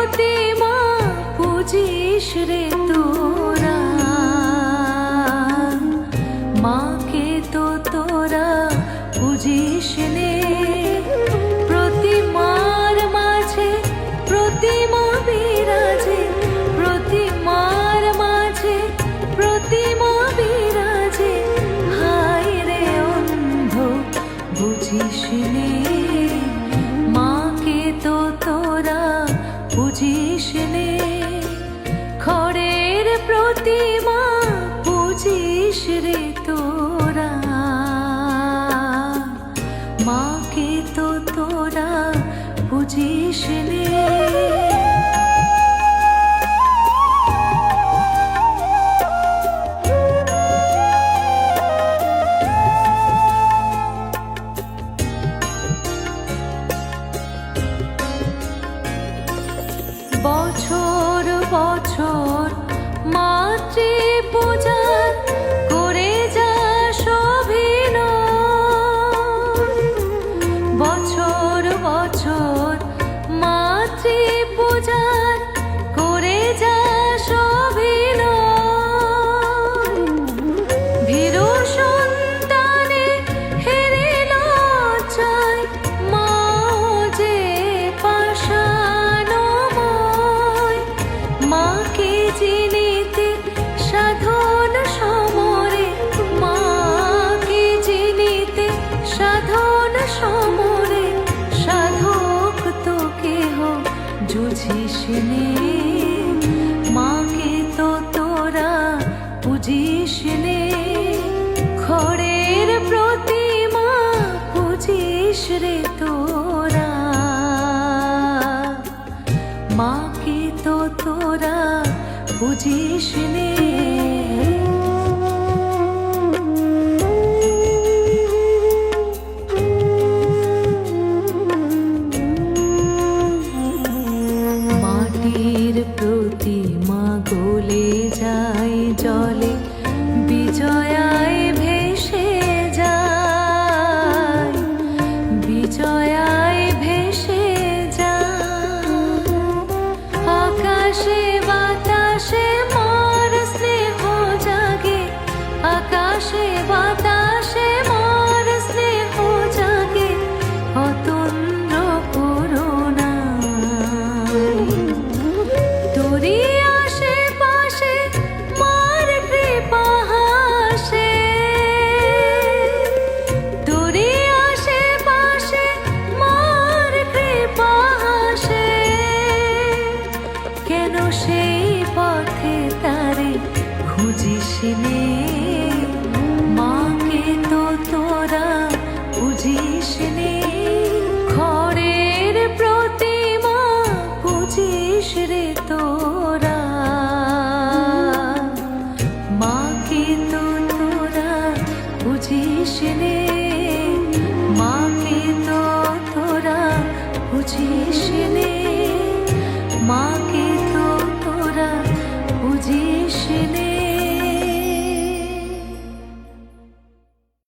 প্রতিমা পুজিস রে তোরা, মাকে তো তোরা পুজিস নে। প্রতিমার মাঝে প্রতিমা বিরাজে, প্রতিমার মাঝে প্রতিমা বিরাজে, হায় রে অন্ধ বুঝিস নে। মাকে তো তোরা বুঝিস নে, খড়ের প্রতিমা বুঝিস রে তোরা, মাকে তো তোরা বুঝিস নে। বছর বছর মাতৃ পূজার করে যা অভিনয়, বছর বছর মাতৃ পূজার করে যা অভিনয়। ভীরু সন্তানে হেরে লজ্জায় মা যে পাষাণময়, মাকে চিনিতে সাধন সমরে, মাকে চিনিতে সাধন সমরে, সাধক তো কেহ বুঝিস নে। মাকে তো তোরা বুঝিস নে, খড়ের প্রতিমা বুঝিস রে তোরা, মাকে তো তোরা বুঝিস নে। মাটির প্রতিমা গলে যায় জলে, বিজয়ায় ভেসে যায়, বিজয়ায় ভেসে যায়। আকাশে বাতাসে মার স্নেহ জাগে, আকাশে বাতাসে মার স্নেহ জাগে, অতন্দ্র করুণা। তোরি আশেপাশে মার কৃপা হাসে, তোরি আশেপাশে মার কৃপা হাসে, কেন সেই পথে তারে খুঁজিস নে।